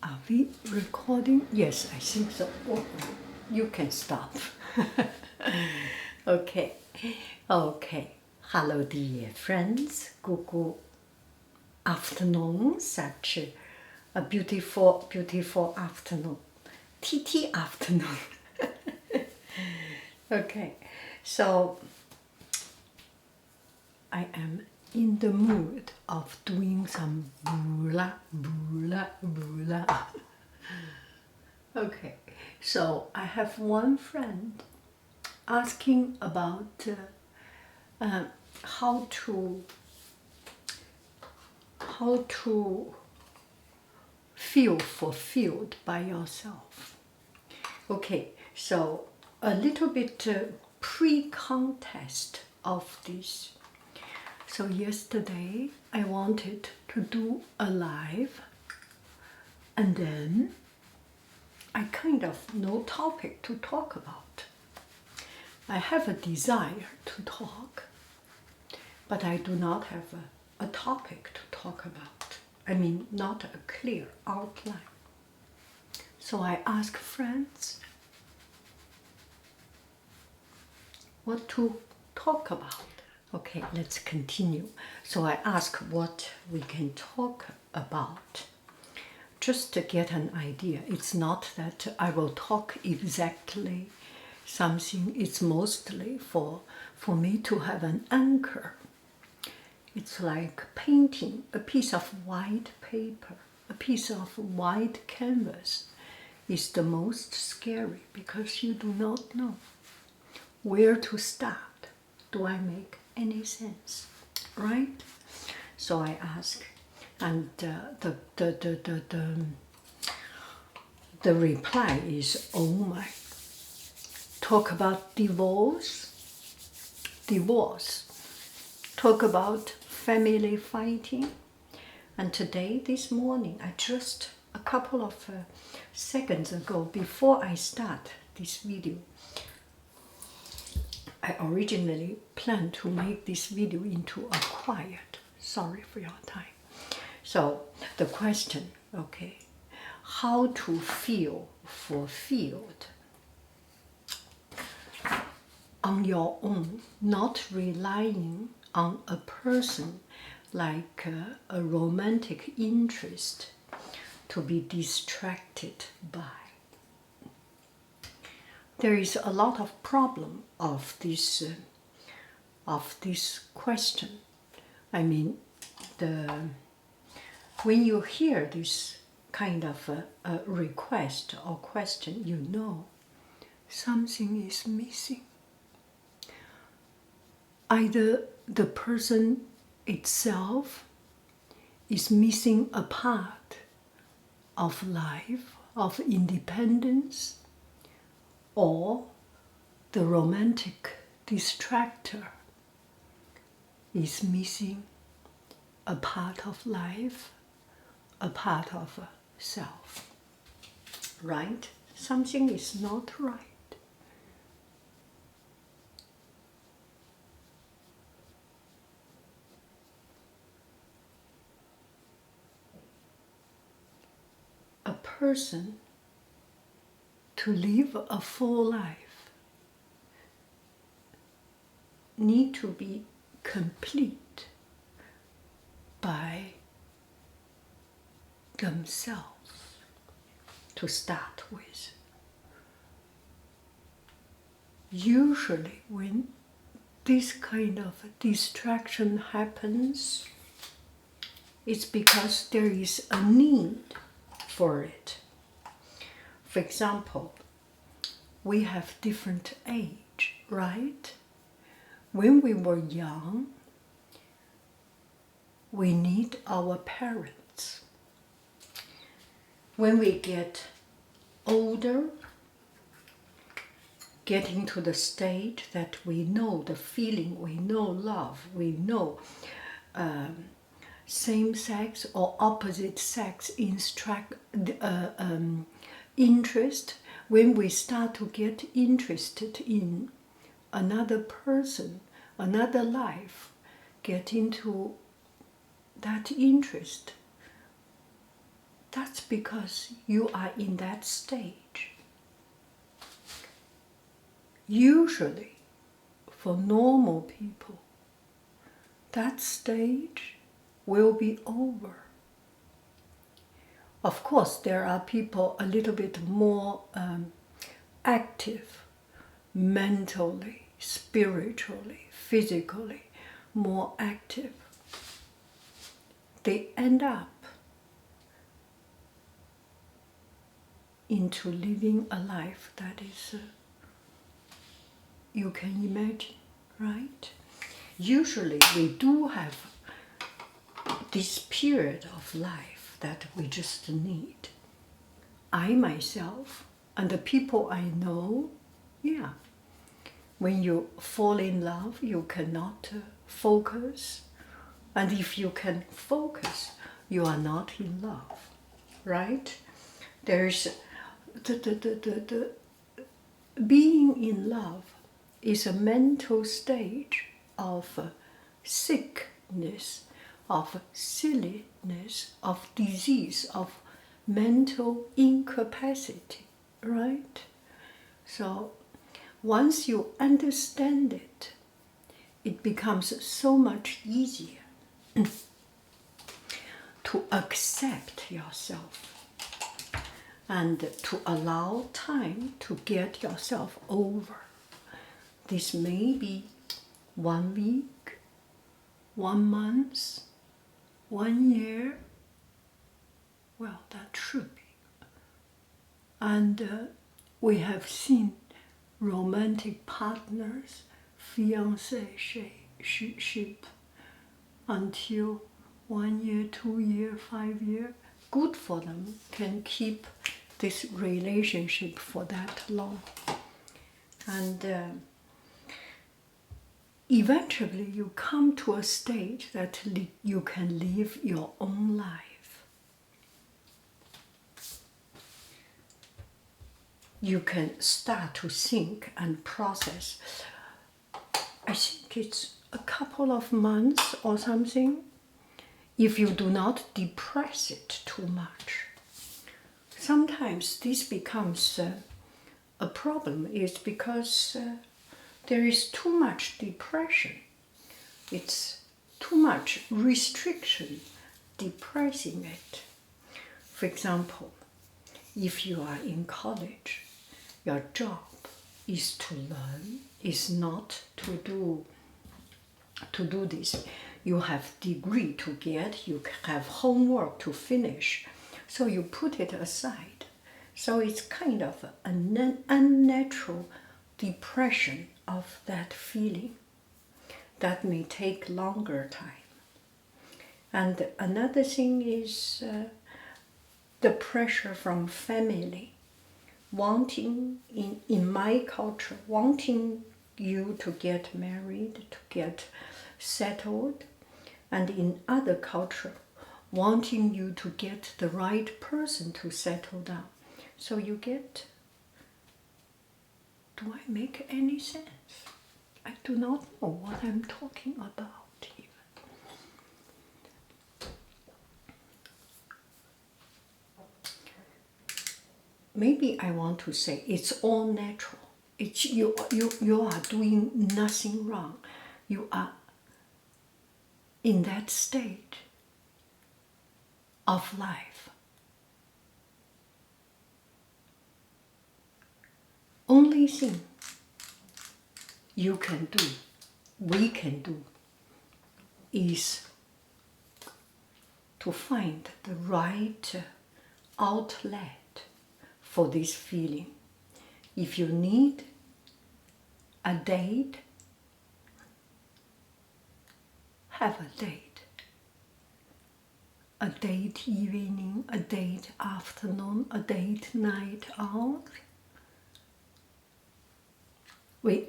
Are we recording? Yes, I think so. Oh, you can stop. Okay. Okay. Hello, dear friends. Good afternoon. Such a beautiful, beautiful afternoon. TT afternoon. Okay. So I am in the mood of doing some bula bula bula. Okay, so I have one friend asking about how to feel fulfilled by yourself. Okay, so a little bit pre-contest of this. So yesterday I wanted to do a live, and then I kind of no topic to talk about. I have a desire to talk, but I do not have a topic to talk about. I mean, not a clear outline. So I ask friends what to talk about. Okay, let's continue. So I ask what we can talk about, just to get an idea. It's not that I will talk exactly something. It's mostly for me to have an anchor. It's like painting a piece of white paper, a piece of white canvas is the most scary because you do not know where to start. Do I make any sense? Right? So I ask, and the reply is, oh my, talk about divorce, talk about family fighting. And today, this morning, I just a couple of seconds ago, before I start this video, I originally planned to make this video into a quiet. Sorry for your time. So the question, okay, how to feel fulfilled on your own, not relying on a person like a romantic interest to be distracted by. There is a lot of problem of this question. I mean, when you hear this kind of a request or question, you know something is missing. Either the person itself is missing a part of life, of independence, or the romantic distractor is missing a part of life, a part of self. Right? Something is not right. A person to live a full life need to be complete by themselves to start with. Usually when this kind of distraction happens, it's because there is a need for it. For example, we have different age, right? When we were young, we need our parents. When we get older, getting to the state that we know the feeling, we know love, we know same-sex or opposite-sex interest, when we start to get interested in another person, another life, get into that interest, That's because you are in that stage. Usually, for normal people, that stage will be over. Of course, there are people a little bit more active, mentally, spiritually, physically, more active. They end up into living a life that is, you can imagine, right? Usually we do have this period of life that we just need. I myself and the people I know, yeah, when you fall in love, you cannot focus. And if you can focus, you are not in love, right? There's the being in love is a mental stage of sickness, of silliness, of disease, of mental incapacity, right? So once you understand it, it becomes so much easier to accept yourself and to allow time to get yourself over. This may be 1 week, 1 month, 1 year. Well, that should be. And we have seen romantic partners, fiancéship, until 1 year, 2 year, 5 year. Good for them, can keep this relationship for that long. And eventually you come to a stage that you can live your own life. You can start to think and process. I think it's a couple of months or something, if you do not depress it too much. Sometimes this becomes a problem, is because there is too much depression. It's too much restriction, depressing it. For example, if you are in college, your job is to learn, is not to do this. You have degree to get, you have homework to finish, so you put it aside. So it's kind of an unnatural depression of that feeling that may take longer time. And another thing is the pressure from family, wanting, in my culture, wanting you to get married, to get settled, and in other culture, wanting you to get the right person to settle down. So you get, do I make any sense? I do not know what I'm talking about even. Maybe I want to say it's all natural. It's you are doing nothing wrong. You are in that state of life. Only thing you can do, we can do, is to find the right outlet for this feeling. If you need a date, have a date. A date evening, a date afternoon, a date night out. We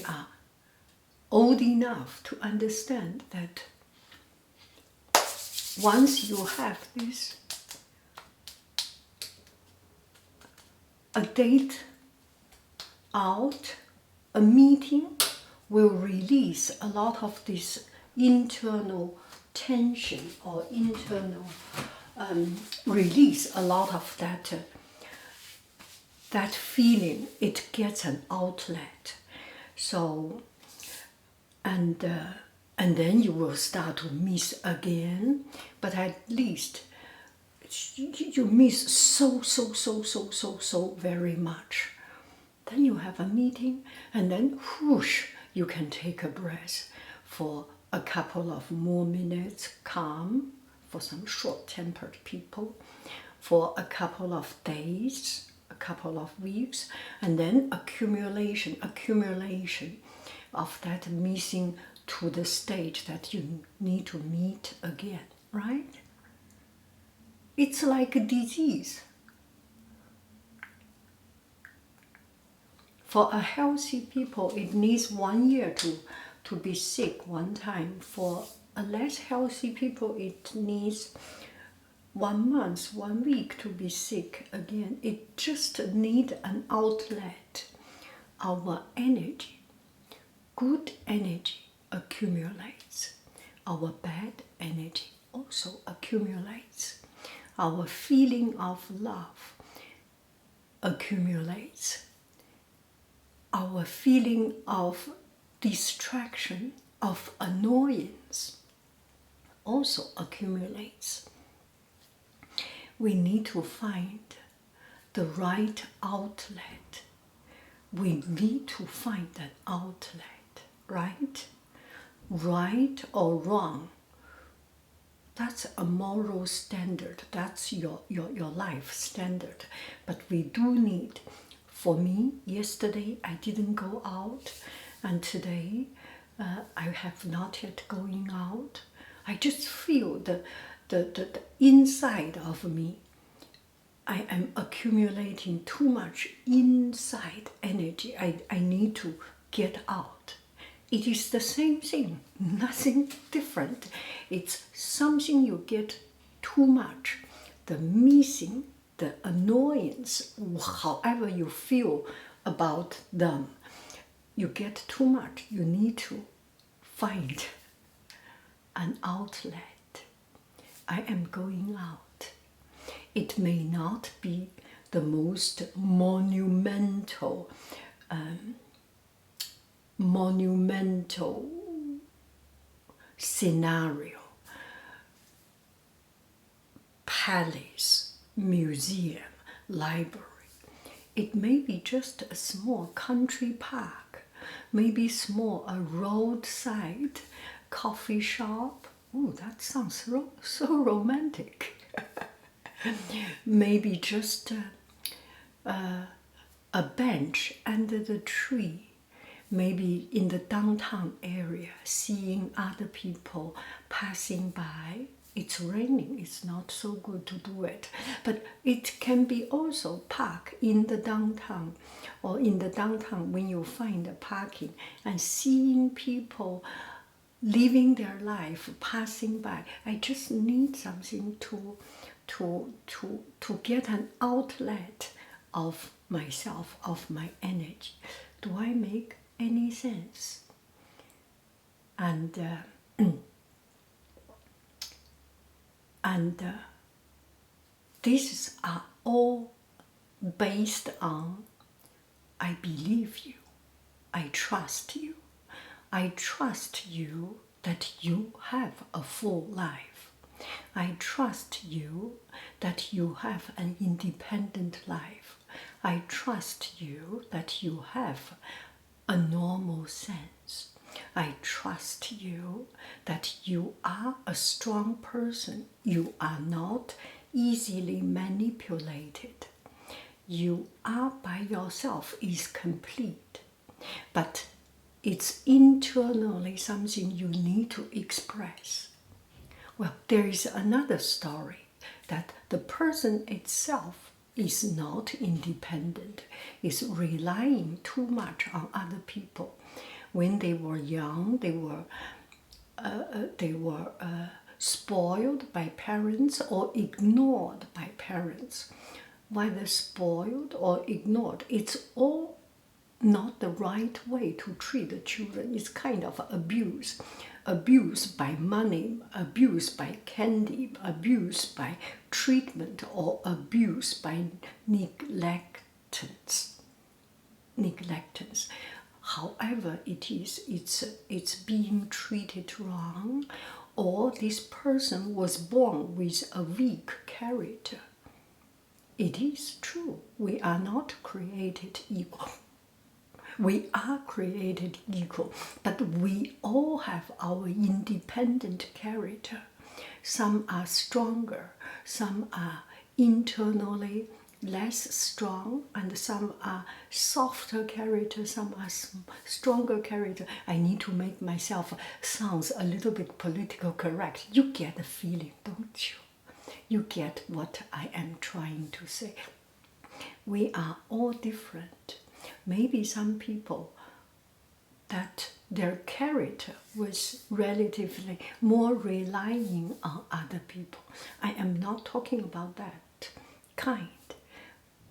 are old enough to understand that once you have this, a date out, a meeting will release a lot of this internal tension or internal release a lot of that feeling. It gets an outlet. So, and then you will start to miss again, but at least you miss so very much. Then you have a meeting, and then whoosh, you can take a breath for a couple of more minutes, calm, for some short-tempered people, for a couple of days, a couple of weeks, and then accumulation of that missing to the stage that you need to meet again, right? It's like a disease. For a healthy people, it needs 1 year to be sick one time. For a less healthy people, it needs 1 month, 1 week to be sick again. It just needs an outlet. Our energy, good energy, accumulates. Our bad energy also accumulates. Our feeling of love accumulates. Our feeling of distraction, of annoyance also accumulates. We need to find the right outlet. We need to find an outlet, right? Right or wrong, that's a moral standard. That's your life standard. But we do need, for me, yesterday I didn't go out, and today I have not yet going out. I just feel the inside of me, I am accumulating too much inside energy. I need to get out. It is the same thing, nothing different. It's something you get too much. The missing, the annoyance, however you feel about them, you get too much. You need to find an outlet. I am going out. It may not be the most monumental scenario, palace, museum, library. It may be just a small country park, maybe a roadside coffee shop. Ooh, that sounds so romantic. Maybe just a bench under the tree. Maybe in the downtown area, seeing other people passing by. It's raining, it's not so good to do it. But it can be also park in the downtown, or in the downtown when you find a parking, and seeing people living their life, passing by. I just need something to get an outlet of myself, of my energy. Do I make any sense? And these are all based on I believe you, I trust you. I trust you that you have a full life. I trust you that you have an independent life. I trust you that you have a normal sense. I trust you that you are a strong person. You are not easily manipulated. You are by yourself is complete. But it's internally something you need to express. Well, there is another story that the person itself is not independent, is relying too much on other people. When they were young, they were spoiled by parents or ignored by parents. Whether spoiled or ignored, it's all not the right way to treat the children. It's kind of abuse. Abuse by money, abuse by candy, abuse by treatment, or abuse by neglectance. However it is, it's being treated wrong, or this person was born with a weak character. It is true, we are not created equal. We are created equal, but we all have our independent character. Some are stronger, some are internally less strong, and some are softer character, some are stronger character. I need to make myself sound a little bit political correct. You get the feeling, don't you? You get what I am trying to say. We are all different. Maybe some people that their character was relatively more relying on other people. I am not talking about that kind.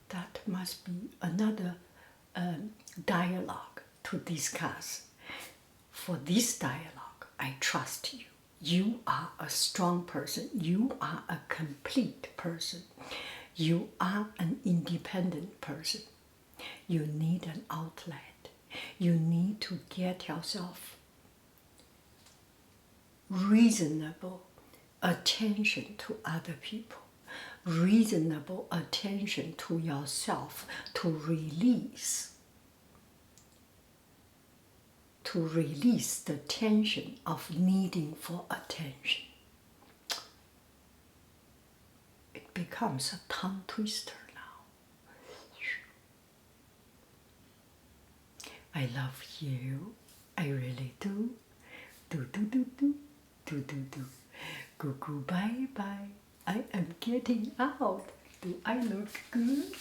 That must be another dialogue to discuss. For this dialogue, I trust you. You are a strong person. You are a complete person. You are an independent person. You need an outlet. You need to get yourself reasonable attention to other people, reasonable attention to yourself, to release the tension of needing for attention. It becomes a tongue twister now. I love you. I really do. Do. Do. Go, bye bye. I am getting out. Do I look good?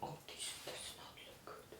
Oh, this does not look good.